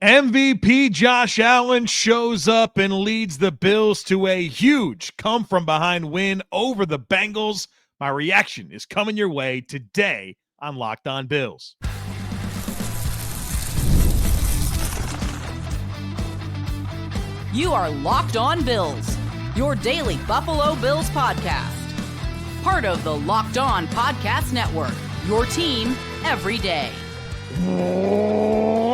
MVP Josh Allen shows up and leads the Bills to a huge come-from-behind win over the Bengals. My reaction is coming your way today on Locked On Bills. You are Locked On Bills, your daily Buffalo Bills podcast. Part of the Locked On Podcast Network, your team every day.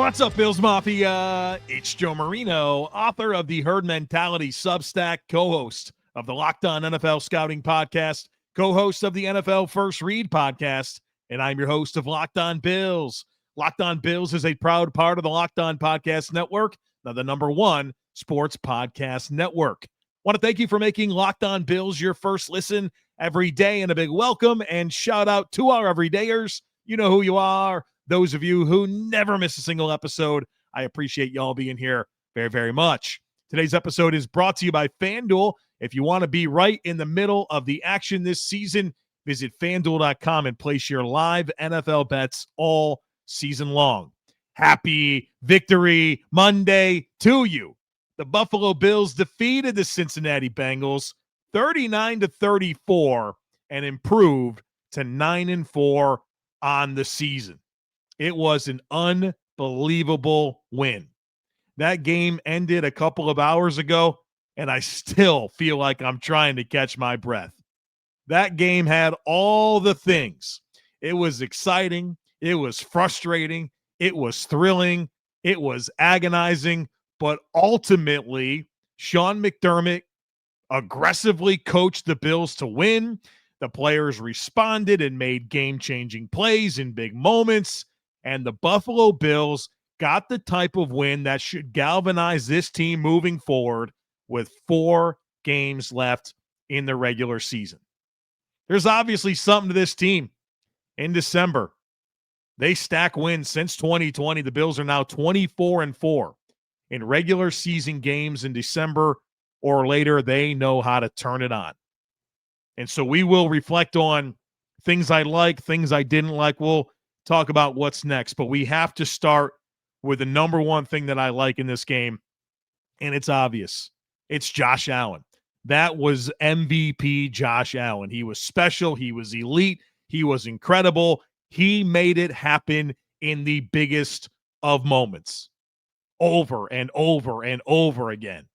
What's up, Bills Mafia? It's Joe Marino, author of the Herd Mentality Substack, co-host of the Locked On NFL Scouting Podcast, co-host of the NFL First Read Podcast, and I'm your host of Locked On Bills. Locked On Bills is a proud part of the Locked On Podcast Network, now the #1 sports podcast network. Want to thank you for making Locked On Bills your first listen every day, and a big welcome and shout out to our everydayers. You know who you are. Those of you who never miss a single episode, I appreciate y'all being here very, very much. Today's episode is brought to you by FanDuel. If you want to be right in the middle of the action this season, visit FanDuel.com and place your live NFL bets all season long. Happy Victory Monday to you. The Buffalo Bills defeated the Cincinnati Bengals 39-34 and improved to 9-4 on the season. It was an unbelievable win. That game ended a couple of hours ago, and I still feel like I'm trying to catch my breath. That game had all the things. It was exciting. It was frustrating. It was thrilling. It was agonizing. But ultimately, Sean McDermott aggressively coached the Bills to win. The players responded and made game-changing plays in big moments. And the Buffalo Bills got the type of win that should galvanize this team moving forward with 4 games left in the regular season. There's obviously something to this team. In December, they stack wins since 2020. The Bills are now 24-4 in regular season games in December or later. They know how to turn it on. And so we will reflect on things I like, things I didn't like. We'll talk about what's next, but we have to start with the #1 thing that I like in this game, and it's obvious. It's Josh Allen. That was MVP Josh Allen. He was special. He was elite. He was incredible. He made it happen in the biggest of moments, over and over and over again,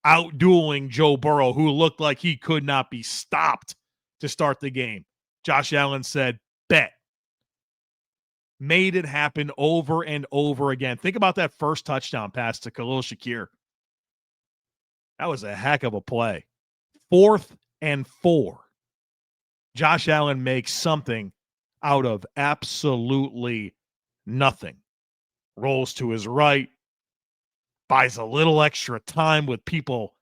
outdueling Joe Burrow, who looked like he could not be stopped to start the game. Josh Allen said, bet. Made it happen over and over again. Think about that first touchdown pass to Khalil Shakir. That was a heck of a play. 4th and 4. Josh Allen makes something out of absolutely nothing. Rolls to his right, buys a little extra time with people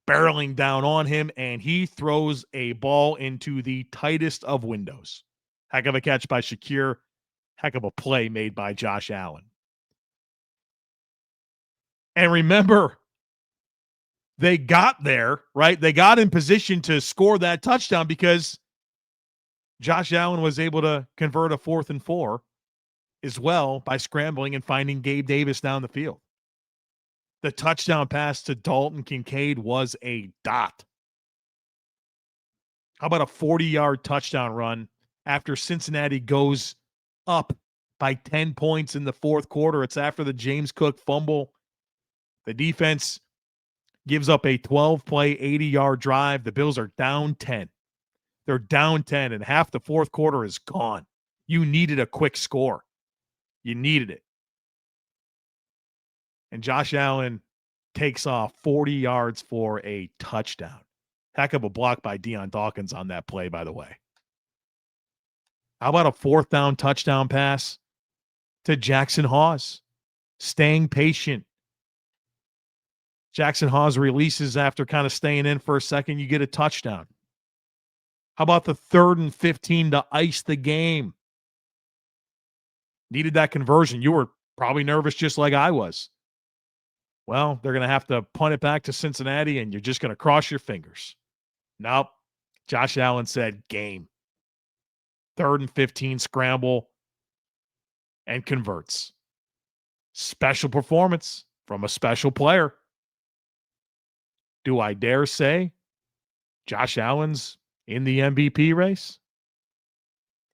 barreling down on him, and he throws a ball into the tightest of windows. Heck of a catch by Shakir. Heck of a play made by Josh Allen. And remember, they got there, right? They got in position to score that touchdown because Josh Allen was able to convert a 4th and 4 as well by scrambling and finding Gabe Davis down the field. The touchdown pass to Dalton Kincaid was a dot. How about a 40-yard touchdown run after Cincinnati goes up by 10 points in the 4th quarter? It's after the James Cook fumble. The defense gives up a 12-play, 80-yard drive. The Bills are down 10. They're down 10, and half the 4th quarter is gone. You needed a quick score. You needed it. And Josh Allen takes off 40 yards for a touchdown. Heck of a block by Deion Dawkins on that play, by the way. How about a 4th down touchdown pass to Jackson Hawes? Staying patient. Jackson Hawes releases after kind of staying in for a second. You get a touchdown. How about the 3rd and 15 to ice the game? Needed that conversion. You were probably nervous just like I was. Well, they're going to have to punt it back to Cincinnati, and you're just going to cross your fingers. Nope. Josh Allen said, game. 3rd and 15 scramble and converts. Special performance from a special player. Do I dare say Josh Allen's in the MVP race?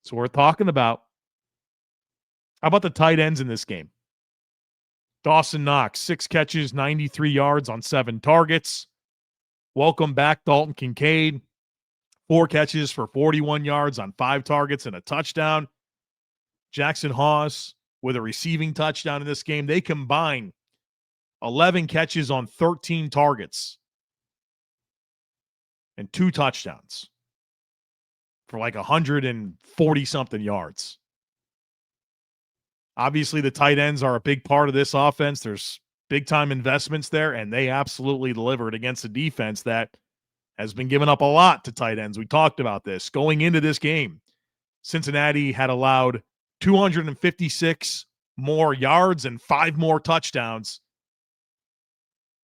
It's worth talking about. How about the tight ends in this game? Dawson Knox, 6 catches, 93 yards on 7 targets. Welcome back, Dalton Kincaid. 4 catches for 41 yards on 5 targets and a touchdown. Jackson Haas with a receiving touchdown in this game. They combine 11 catches on 13 targets and 2 touchdowns for like 140-something yards. Obviously, the tight ends are a big part of this offense. There's big-time investments there, and they absolutely delivered against a defense that has been giving up a lot to tight ends. We talked about this. Going into this game, Cincinnati had allowed 256 more yards and 5 more touchdowns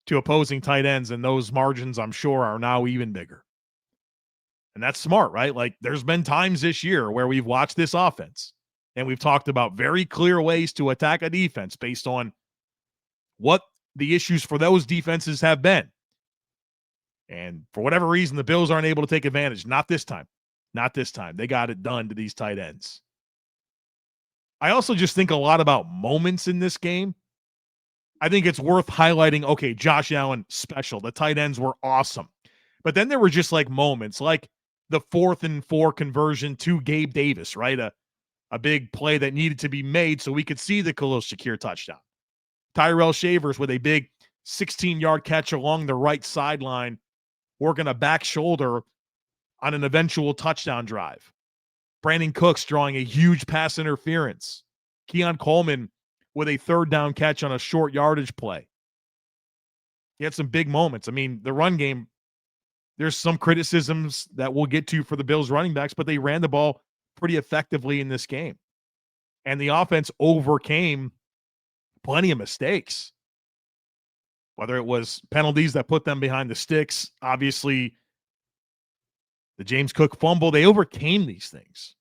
to opposing tight ends, and those margins, I'm sure, are now even bigger. And that's smart, right? Like, there's been times this year where we've watched this offense, and we've talked about very clear ways to attack a defense based on what the issues for those defenses have been. And for whatever reason, the Bills aren't able to take advantage. Not this time. Not this time. They got it done to these tight ends. I also just think a lot about moments in this game. I think it's worth highlighting, okay, Josh Allen, special. The tight ends were awesome. But then there were just like moments, like the 4th and 4 conversion to Gabe Davis, right? A big play that needed to be made so we could see the Khalil Shakir touchdown. Tyrell Shavers with a big 16-yard catch along the right sideline, working a back shoulder on an eventual touchdown drive. Brandon Cooks drawing a huge pass interference. Keon Coleman with a 3rd down catch on a short yardage play. He had some big moments. I mean, the run game, there's some criticisms that we'll get to for the Bills running backs, but they ran the ball pretty effectively in this game. And the offense overcame plenty of mistakes. Whether it was penalties that put them behind the sticks, obviously the James Cook fumble, they overcame these things.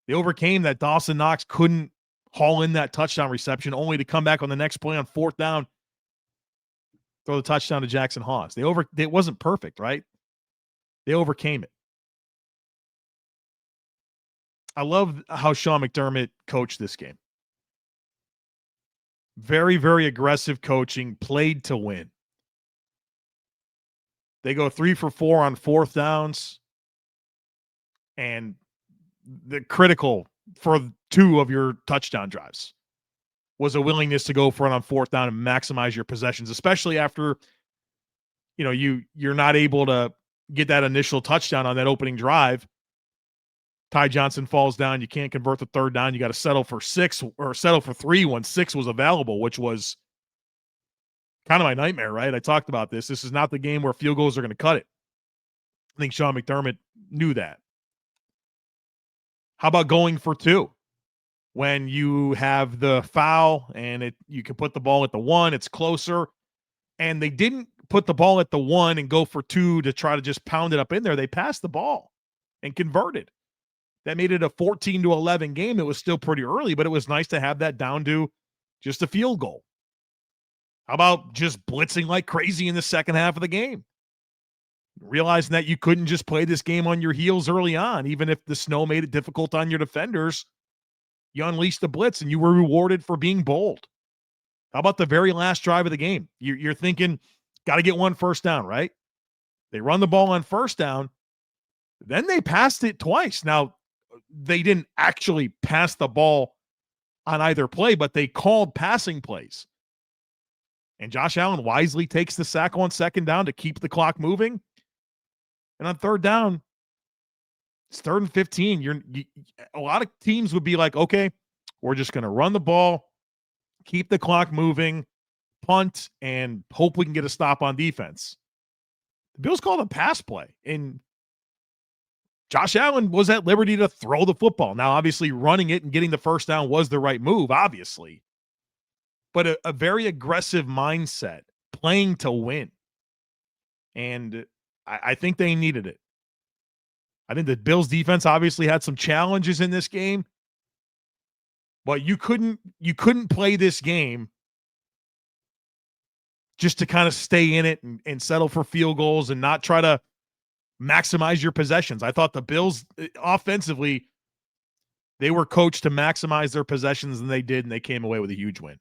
They overcame that Dawson Knox couldn't haul in that touchdown reception, only to come back on the next play on 4th down, throw the touchdown to Jackson Haas. It wasn't perfect, right? They overcame it. I love how Sean McDermott coached this game. Very, very aggressive coaching, played to win. They go 3 for 4 on 4th downs, and the critical for 2 of your touchdown drives was a willingness to go for it on 4th down and maximize your possessions, especially after, you're not able to get that initial touchdown on that opening drive. Ty Johnson falls down. You can't convert the 3rd down. You got to settle for 6 or settle for 3 when 6 was available, which was kind of my nightmare, right? I talked about this. This is not the game where field goals are going to cut it. I think Sean McDermott knew that. How about going for 2? When you have the foul and you can put the ball at the 1, it's closer. And they didn't put the ball at the 1 and go for 2 to try to just pound it up in there. They passed the ball and converted. That made it a 14-11 game. It was still pretty early, but it was nice to have that down to just a field goal. How about just blitzing like crazy in the second half of the game? Realizing that you couldn't just play this game on your heels early on, even if the snow made it difficult on your defenders. You unleashed the blitz, and you were rewarded for being bold. How about the very last drive of the game? You're thinking, got to get 1 first down, right? They run the ball on 1st down. Then they passed it twice. Now, they didn't actually pass the ball on either play, but they called passing plays. And Josh Allen wisely takes the sack on 2nd down to keep the clock moving. And on 3rd down, it's 3rd and 15. A lot of teams would be like, okay, we're just going to run the ball, keep the clock moving, punt, and hope we can get a stop on defense. The Bills called a pass play, and Josh Allen was at liberty to throw the football. Now, obviously, running it and getting the 1st down was the right move, obviously. But a very aggressive mindset, playing to win. And I think they needed it. I think the Bills defense obviously had some challenges in this game. But you couldn't play this game just to kind of stay in it and settle for field goals and not try to maximize your possessions. I thought the Bills offensively, they were coached to maximize their possessions, and they did, and they came away with a huge win.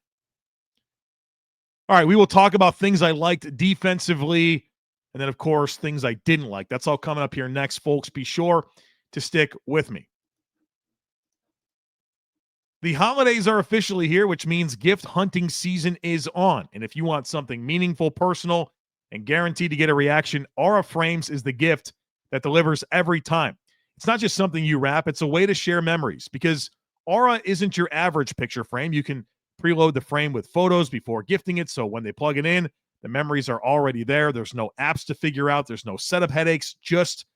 All right, we will talk about things I liked defensively, and then, of course, things I didn't like. That's all coming up here next, folks. Be sure to stick with me. The holidays are officially here, which means gift hunting season is on. And if you want something meaningful, personal, and guaranteed to get a reaction, Aura Frames is the gift that delivers every time. It's not just something you wrap, it's a way to share memories, because Aura isn't your average picture frame. You can preload the frame with photos before gifting it, so when they plug it in, the memories are already there. There's no apps to figure out. There's no setup headaches, just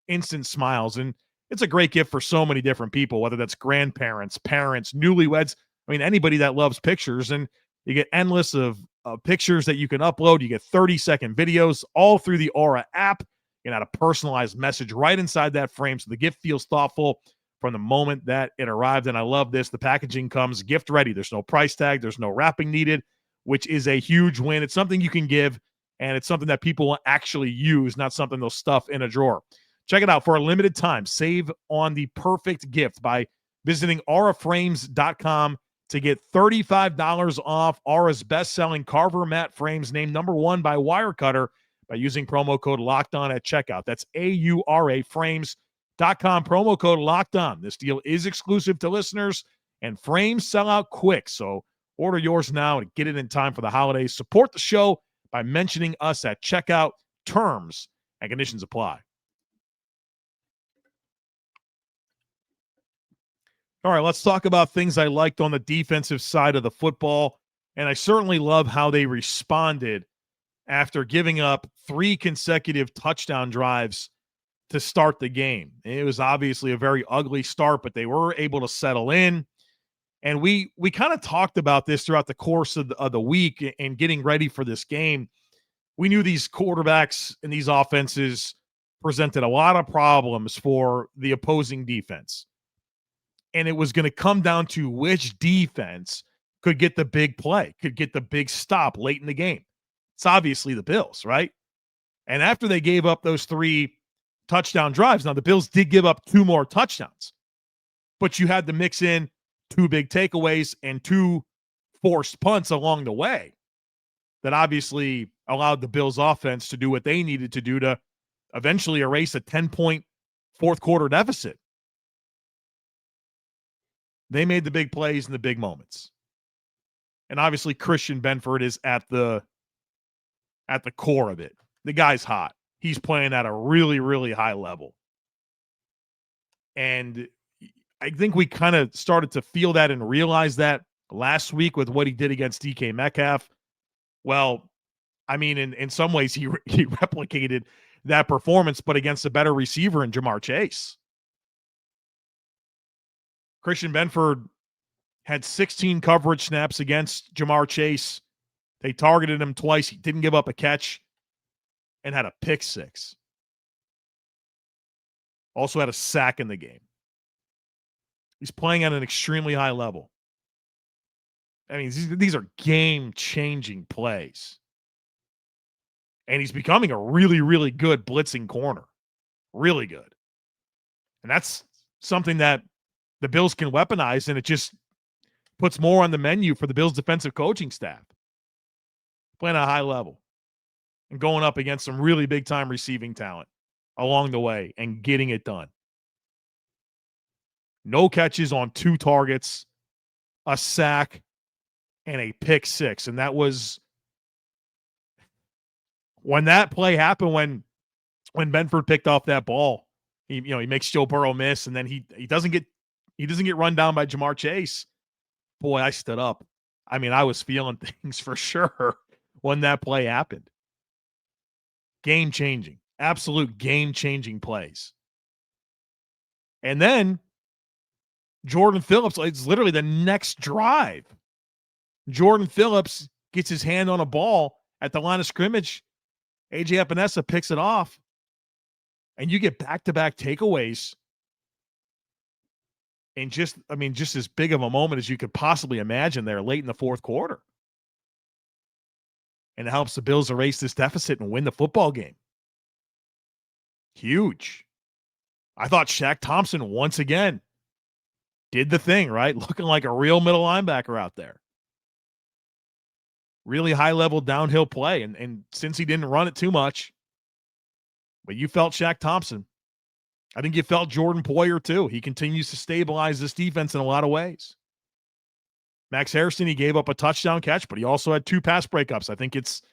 instant smiles. And it's a great gift for so many different people, whether that's grandparents, parents, newlyweds. I mean, anybody that loves pictures. And you get endless of pictures that you can upload. You get 30-second videos all through the Aura app. You can add a personalized message right inside that frame, so the gift feels thoughtful from the moment that it arrived. And I love this. The packaging comes gift ready. There's no price tag. There's no wrapping needed, which is a huge win. It's something you can give, and it's something that people will actually use, not something they'll stuff in a drawer. Check it out for a limited time. Save on the perfect gift by visiting auraframes.com to get $35 off Aura's best-selling Carver mat frames, named #1 by Wirecutter, by using promo code LOCKEDON at checkout. That's auraframes.com, promo code LOCKEDON. This deal is exclusive to listeners, and frames sell out quick, so order yours now and get it in time for the holidays. Support the show by mentioning us at checkout. Terms and conditions apply. All right, let's talk about things I liked on the defensive side of the football. And I certainly love how they responded after giving up 3 consecutive touchdown drives to start the game. It was obviously a very ugly start, but they were able to settle in. And we kind of talked about this throughout the course of the week and getting ready for this game. We knew these quarterbacks and these offenses presented a lot of problems for the opposing defense. And it was going to come down to which defense could get the big play, could get the big stop late in the game. It's obviously the Bills, right? And after they gave up those 3 touchdown drives, now the Bills did give up 2 more touchdowns, but you had to mix in 2 big takeaways and 2 forced punts along the way that obviously allowed the Bills offense to do what they needed to do to eventually erase a 10-point fourth quarter deficit. They made the big plays in the big moments. And obviously Christian Benford is at the core of it. The guy's hot. He's playing at a really, really high level. And I think we kind of started to feel that and realize that last week with what he did against DK Metcalf. Well, I mean, in some ways he replicated that performance, but against a better receiver in Jamar Chase. Christian Benford had 16 coverage snaps against Jamar Chase. They targeted him twice. He didn't give up a catch and had a pick 6. Also had a sack in the game. He's playing at an extremely high level. I mean, these are game-changing plays. And he's becoming a really, really good blitzing corner. Really good. And that's something that the Bills can weaponize, and it just puts more on the menu for the Bills' defensive coaching staff. Playing at a high level and going up against some really big-time receiving talent along the way and getting it done. No catches on 2 targets, a sack, and a pick 6. And that was when that play happened, when Benford picked off that ball. He makes Joe Burrow miss, and then he doesn't get run down by Jamar Chase. Boy, I stood up. I mean, I was feeling things for sure when that play happened. Game-changing. Absolute game-changing plays. And then Jordan Phillips, it's literally the next drive. Jordan Phillips gets his hand on a ball at the line of scrimmage. A.J. Epenesa picks it off. And you get back-to-back takeaways And just as big of a moment as you could possibly imagine there late in the fourth quarter. And it helps the Bills erase this deficit and win the football game. Huge. I thought Shaq Thompson once again did the thing, right? Looking like a real middle linebacker out there. Really high-level downhill play. And since he didn't run it too much, but you felt Shaq Thompson. I think you felt Jordan Poyer too. He continues to stabilize this defense in a lot of ways. Max Harrison, he gave up a touchdown catch, but he also had 2 pass breakups. I think it's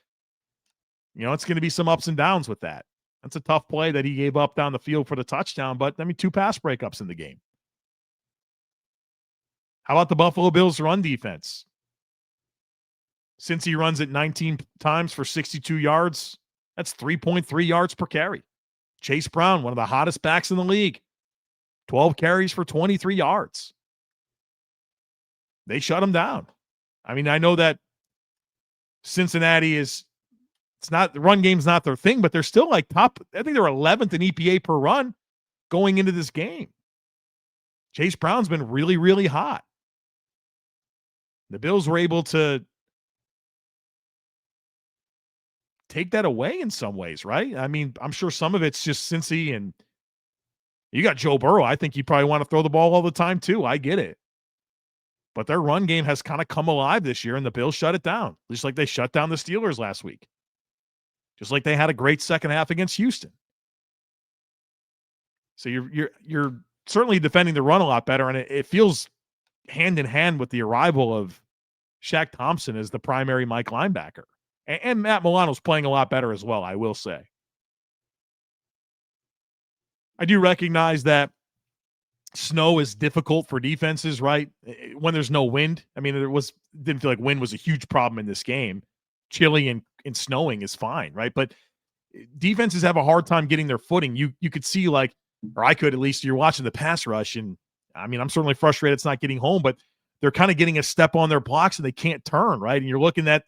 going to be some ups and downs with that. That's a tough play that he gave up down the field for the touchdown, but 2 pass breakups in the game. How about the Buffalo Bills run defense? Since he runs it 19 times for 62 yards, that's 3.3 yards per carry. Chase Brown, one of the hottest backs in the league, 12 carries for 23 yards. They shut him down. I mean, I know that Cincinnati the run game's not their thing, but they're still like top. I think they're 11th in EPA per run going into this game. Chase Brown's been really, really hot. The Bills were able to take that away in some ways, right? I mean, I'm sure some of it's just Cincy, and you got Joe Burrow. I think you probably want to throw the ball all the time too. I get it. But their run game has kind of come alive this year, and the Bills shut it down, just like they shut down the Steelers last week. Just like they had a great second half against Houston. So you're certainly defending the run a lot better, and it feels hand in hand with the arrival of Shaq Thompson as the primary Mike linebacker. And Matt Milano's playing a lot better as well, I will say. I do recognize that snow is difficult for defenses, right? When there's no wind. I mean, didn't feel like wind was a huge problem in this game. Chilly and snowing is fine, right? But defenses have a hard time getting their footing. You could see, like, or I could at least, you're watching the pass rush, and I mean, I'm certainly frustrated it's not getting home, but they're kind of getting a step on their blocks and they can't turn, right? And you're looking at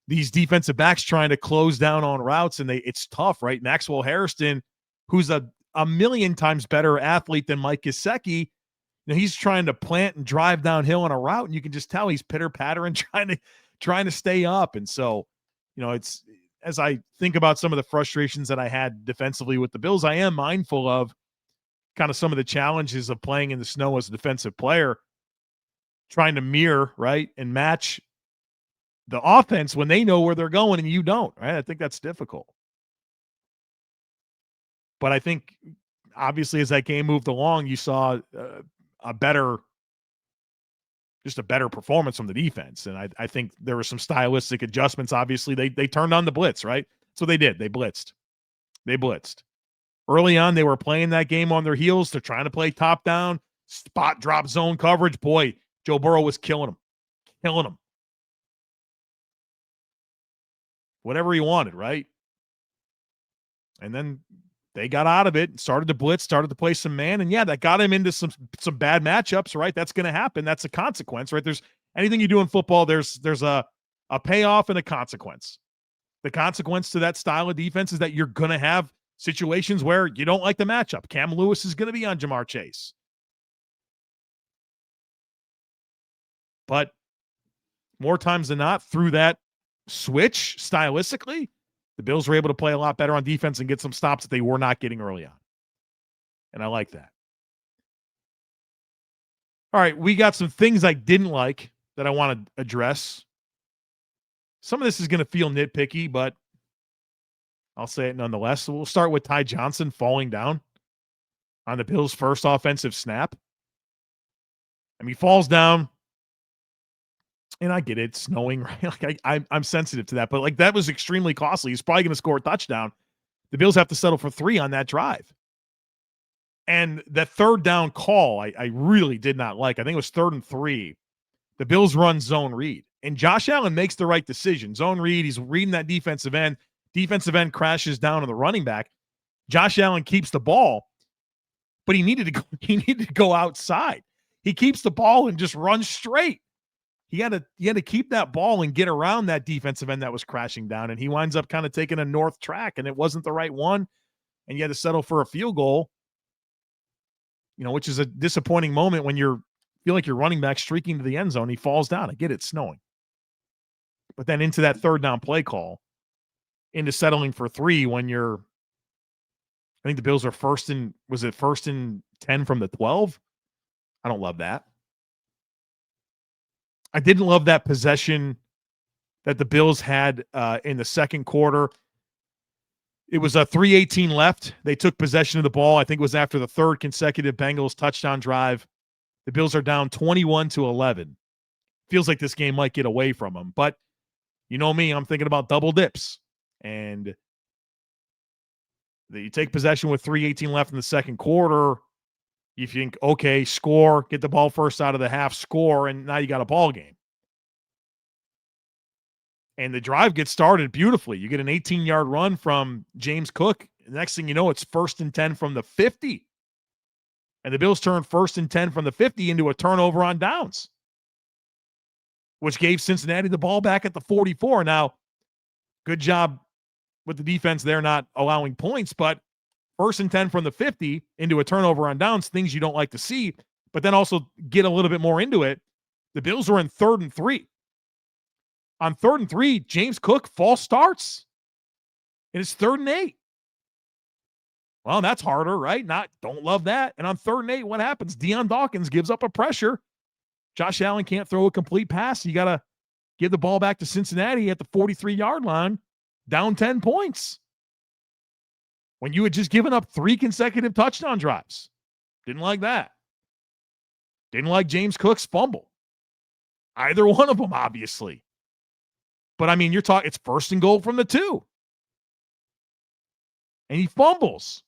these defensive backs trying to close down on routes, and it's tough, right? Maxwell Harrison, who's a million times better athlete than Mike Gesicki, he's trying to plant and drive downhill on a route, and you can just tell he's pitter-pattering, trying to stay up. And so, it's, as I think about some of the frustrations that I had defensively with the Bills, I am mindful of kind of some of the challenges of playing in the snow as a defensive player, trying to mirror, right, and match the offense when they know where they're going and you don't, right? I think that's difficult. But I think, obviously, as that game moved along, you saw a better performance from the defense. And I think there were some stylistic adjustments. Obviously, they turned on the blitz, right? So they did. They blitzed. Early on, they were playing that game on their heels. They're trying to play top down, spot drop zone coverage. Boy, Joe Burrow was killing them. Whatever he wanted, right? And then they got out of it, started to blitz, started to play some man, and yeah, that got him into some bad matchups, right? That's going to happen. That's a consequence, right? There's anything you do in football, there's a payoff and a consequence. The consequence to that style of defense is that you're going to have situations where you don't like the matchup. Cam Lewis is going to be on Jamar Chase. But more times than not, through that switch stylistically, the Bills were able to play a lot better on defense and get some stops that they were not getting early on. And I like that. All right, we got some things I didn't like that I want to address. Some of this is going to feel nitpicky, but I'll say it nonetheless. So we'll start with Ty Johnson falling down on the Bills' first offensive snap. I mean, he falls down. And I get it, it's snowing, right? Like I'm sensitive to that, but like that was extremely costly. He's probably going to score a touchdown. The Bills have to settle for 3 on that drive. And that third down call, I really did not like. I think it was 3rd and 3. The Bills run zone read, and Josh Allen makes the right decision. Zone read, he's reading that defensive end. Defensive end crashes down on the running back. Josh Allen keeps the ball, but he needed to go outside. He keeps the ball and just runs straight. He had to keep that ball and get around that defensive end that was crashing down, and he winds up kind of taking a north track, and it wasn't the right one, and you had to settle for a field goal. which is a disappointing moment when feel like your running back streaking to the end zone. He falls down. I get it, snowing. But then into that third down play call, into settling for 3 when I think the Bills are first and 10 from the 12? I don't love that. I didn't love that possession that the Bills had in the second quarter. It was a 3:18 left. They took possession of the ball. I think it was after the third consecutive Bengals touchdown drive. The Bills are down 21-11. Feels like this game might get away from them. But you know me, I'm thinking about double dips. And you take possession with 3:18 left in the second quarter. You think, okay, score, get the ball first out of the half, score, and now you got a ball game. And the drive gets started beautifully. You get an 18-yard run from James Cook. The next thing you know, it's 1st and 10 from the 50. And the Bills turn 1st and 10 from the 50 into a turnover on downs, which gave Cincinnati the ball back at the 44. Now, good job with the defense there not allowing points, but 1st and 10 from the 50 into a turnover on downs, things you don't like to see, but then also get a little bit more into it. The Bills were in 3rd and 3. On 3rd and 3, James Cook false starts. And it's 3rd and 8. Well, that's harder, right? Don't love that. And on 3rd and 8, what happens? Deion Dawkins gives up a pressure. Josh Allen can't throw a complete pass. You got to give the ball back to Cincinnati at the 43-yard line, down 10 points. When you had just given up 3 consecutive touchdown drives. Didn't like that. Didn't like James Cook's fumble. Either one of them, obviously. But, I mean, it's 1st and goal from the 2. And he fumbles.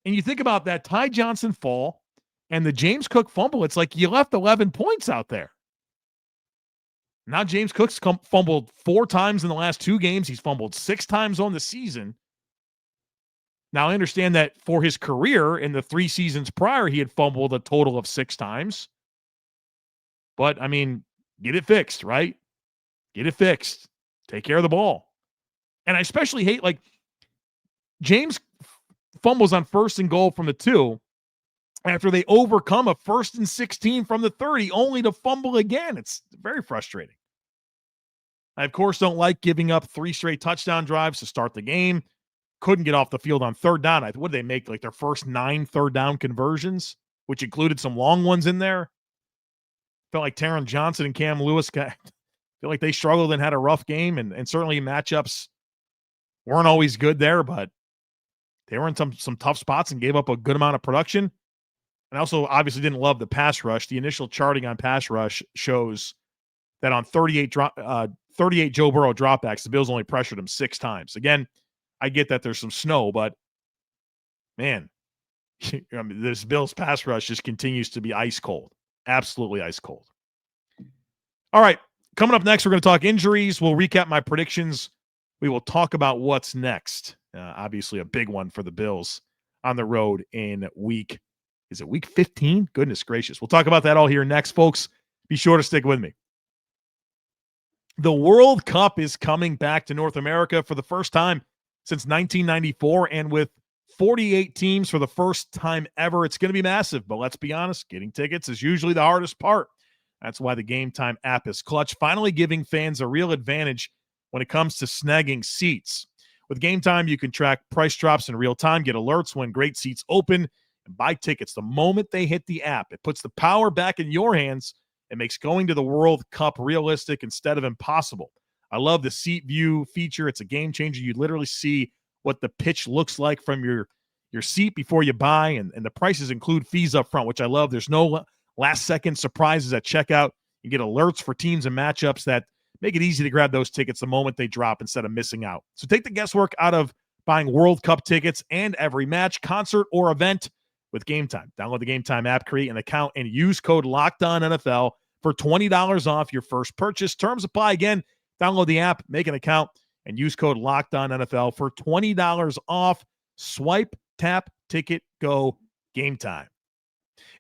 And you think about that Ty Johnson fall and the James Cook fumble, it's like you left 11 points out there. Now James Cook's fumbled 4 times in the last 2 games. He's fumbled 6 times on the season. Now, I understand that for his career in the 3 seasons prior, he had fumbled a total of 6 times. But, I mean, get it fixed, right? Get it fixed. Take care of the ball. And I especially hate, James fumbles on 1st and goal from the 2 after they overcome a 1st and 16 from the 30, only to fumble again. It's very frustrating. I, of course, don't like giving up 3 straight touchdown drives to start the game. Couldn't get off the field on 3rd down. What did they make? Their first 9 third down conversions, which included some long ones in there. Felt like Taron Johnson and Cam Lewis feel like they struggled and had a rough game, and certainly matchups weren't always good there, but they were in some tough spots and gave up a good amount of production. And also obviously didn't love the pass rush. The initial charting on pass rush shows that on 38 Joe Burrow dropbacks, the Bills only pressured him 6 times. Again, I get that there's some snow, but man, this Bills pass rush just continues to be ice cold. Absolutely ice cold. All right, coming up next, we're going to talk injuries. We'll recap my predictions. We will talk about what's next. Obviously a big one for the Bills on the road in week 15? Goodness gracious. We'll talk about that all here next, folks. Be sure to stick with me. The World Cup is coming back to North America for the first time since 1994, and with 48 teams for the first time ever. It's going to be massive, but let's be honest, getting tickets is usually the hardest part. That's why the Gametime app is clutch, finally giving fans a real advantage when it comes to snagging seats. With Gametime, you can track price drops in real time, get alerts when great seats open, and buy tickets the moment they hit the app. It puts the power back in your hands and makes going to the World Cup realistic instead of impossible. I love the seat view feature. It's a game changer. You literally see what the pitch looks like from your seat before you buy, and the prices include fees up front, which I love. There's no last-second surprises at checkout. You get alerts for teams and matchups that make it easy to grab those tickets the moment they drop instead of missing out. So take the guesswork out of buying World Cup tickets and every match, concert, or event with Gametime. Download the Gametime app, create an account, and use code LOCKEDONNFL for $20 off your first purchase. Terms apply. Again, download the app, make an account, and use code LOCKEDONNFL for $20 off. Swipe, tap, ticket, go, Gametime.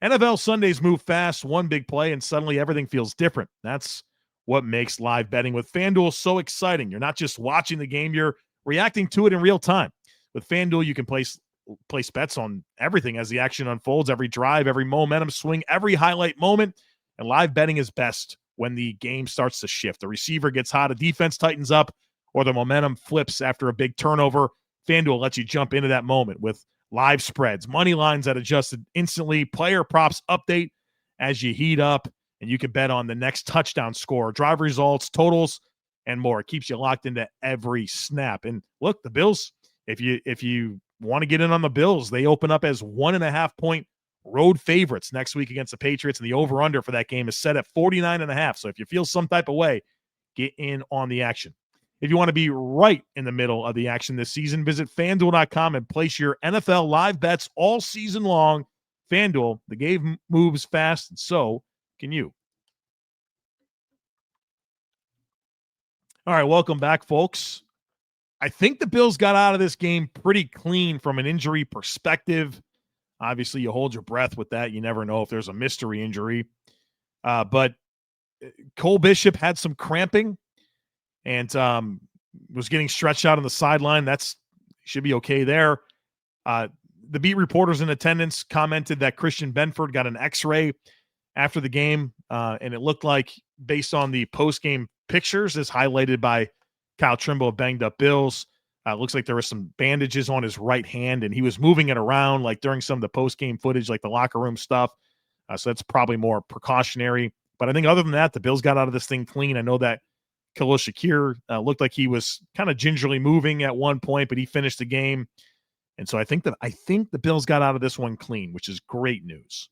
NFL Sundays move fast, one big play, and suddenly everything feels different. That's what makes live betting with FanDuel so exciting. You're not just watching the game, you're reacting to it in real time. With FanDuel, you can place place bets on everything as the action unfolds, every drive, every momentum swing, every highlight moment. And live betting is best when the game starts to shift. The receiver gets hot, a defense tightens up, or the momentum flips after a big turnover. FanDuel lets you jump into that moment with live spreads, money lines that adjusted instantly, player props update as you heat up, and you can bet on the next touchdown score, drive results, totals, and more. It keeps you locked into every snap. And look, the Bills, if you want to get in on the Bills, they open up as 1.5-point road favorites next week against the Patriots, and the over-under for that game is set at 49.5. So if you feel some type of way, get in on the action. If you want to be right in the middle of the action this season, visit FanDuel.com and place your NFL live bets all season long. FanDuel, the game moves fast, and so can you. All right, welcome back, folks. I think the Bills got out of this game pretty clean from an injury perspective. Obviously, you hold your breath with that. You never know if there's a mystery injury. But Cole Bishop had some cramping and was getting stretched out on the sideline. That's should be okay there. The beat reporters in attendance commented that Christian Benford got an X-ray after the game, and it looked like, based on the post-game pictures, as highlighted by Kyle Trimble of Banged Up Bills, looks like there were some bandages on his right hand, and he was moving it around like during some of the post-game footage, like the locker room stuff. So that's probably more precautionary. But I think other than that, the Bills got out of this thing clean. I know that Khalil Shakir looked like he was kind of gingerly moving at one point, but he finished the game. And so I think the Bills got out of this one clean, which is great news.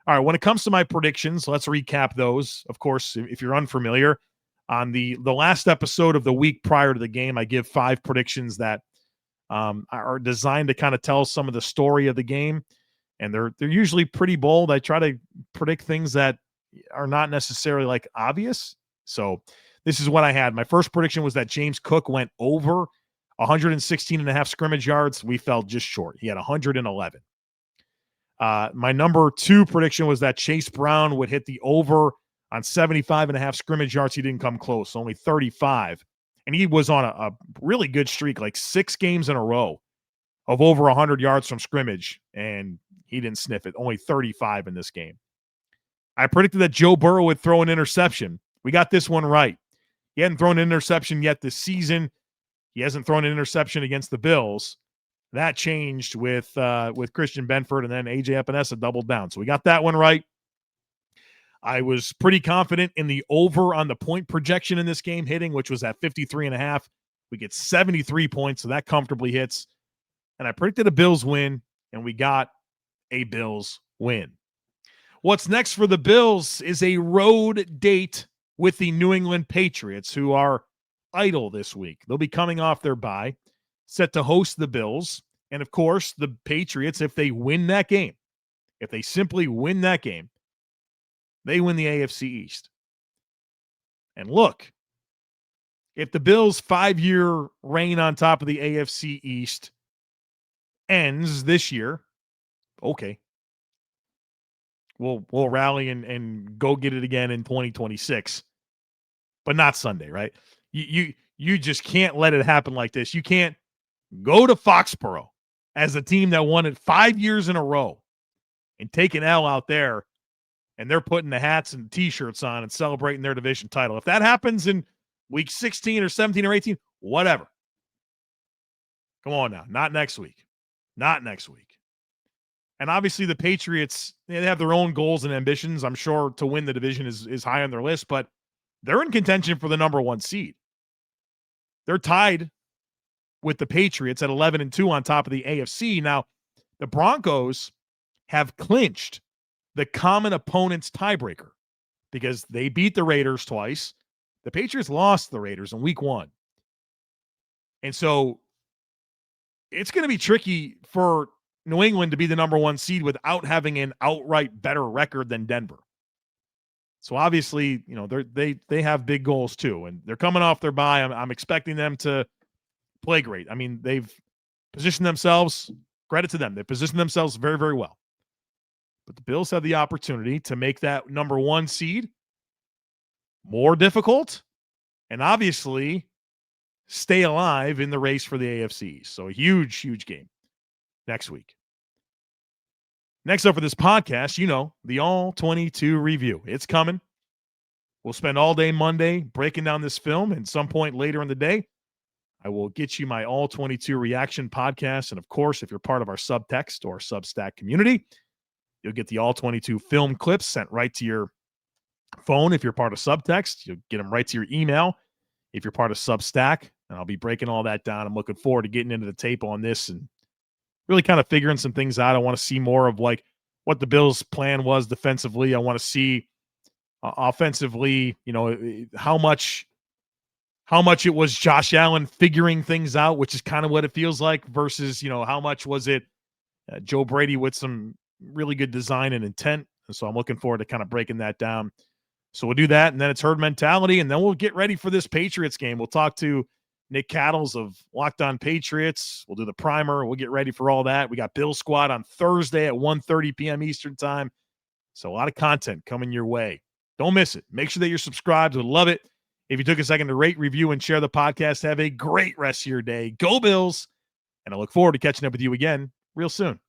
All right, when it comes to my predictions, let's recap those. Of course, if you're unfamiliar, on the last episode of the week prior to the game, I give 5 predictions that are designed to kind of tell some of the story of the game, and they're usually pretty bold. I try to predict things that are not necessarily like obvious. So this is what I had. My first prediction was that James Cook went over 116.5 scrimmage yards. We fell just short. He had 111. My number 2 prediction was that Chase Brown would hit the over on 75.5 scrimmage yards. He didn't come close, only 35. And he was on a really good streak, like 6 games in a row of over 100 yards from scrimmage, and he didn't sniff it, only 35 in this game. I predicted that Joe Burrow would throw an interception. We got this one right. He hadn't thrown an interception yet this season. He hasn't thrown an interception against the Bills. That changed with Christian Benford, and then A.J. Epenesa doubled down. So we got that one right. I was pretty confident in the over on the point projection in this game hitting, which was at 53.5. We get 73 points, so that comfortably hits. And I predicted a Bills win, and we got a Bills win. What's next for the Bills is a road date with the New England Patriots, who are idle this week. They'll be coming off their bye, set to host the Bills. And, of course, the Patriots, if they win that game, if they simply win that game, they win the AFC East. And look, if the Bills' 5-year reign on top of the AFC East ends this year, okay, we'll rally and go get it again in 2026, but not Sunday, right? You just can't let it happen like this. You can't go to Foxborough as a team that won it 5 years in a row and take an L out there, and they're putting the hats and T-shirts on and celebrating their division title. If that happens in week 16 or 17 or 18, whatever. Come on now. Not next week. Not next week. And obviously the Patriots, they have their own goals and ambitions. I'm sure to win the division is high on their list, but they're in contention for the number 1 seed. They're tied with the Patriots at 11-2 on top of the AFC. Now, the Broncos have clinched the common opponent's tiebreaker because they beat the Raiders twice. The Patriots lost the Raiders in week 1. And so it's going to be tricky for New England to be the number 1 seed without having an outright better record than Denver. So obviously, you know, they have big goals too, and they're coming off their bye. I'm expecting them to play great. I mean, they've positioned themselves, credit to them, they positioned themselves very, very well. But the Bills have the opportunity to make that number 1 seed more difficult and obviously stay alive in the race for the AFC. So a huge, huge game. next week. Next up for this podcast, the All-22 review. It's coming. We'll spend all day Monday breaking down this film, and some point later in the day, I will get you my All-22 reaction podcast. And of course, if you're part of our subtext or Substack community, you'll get the All-22 film clips sent right to your phone. If you're part of subtext, you'll get them right to your email. If you're part of Substack, and I'll be breaking all that down. I'm looking forward to getting into the tape on this and really kind of figuring some things out. I want to see more of like what the Bills' plan was defensively. I want to see offensively, how much it was Josh Allen figuring things out, which is kind of what it feels like, versus, how much was it Joe Brady with some really good design and intent. And so I'm looking forward to kind of breaking that down. So we'll do that, and then it's herd mentality, and then we'll get ready for this Patriots game. We'll talk to Nick Cattles of Locked On Patriots. We'll do the primer. We'll get ready for all that. We got Bill Squad on Thursday at 1:30 p.m. Eastern time. So a lot of content coming your way. Don't miss it. Make sure that you're subscribed. We'd love it if you took a second to rate, review, and share the podcast. Have a great rest of your day. Go Bills. And I look forward to catching up with you again real soon.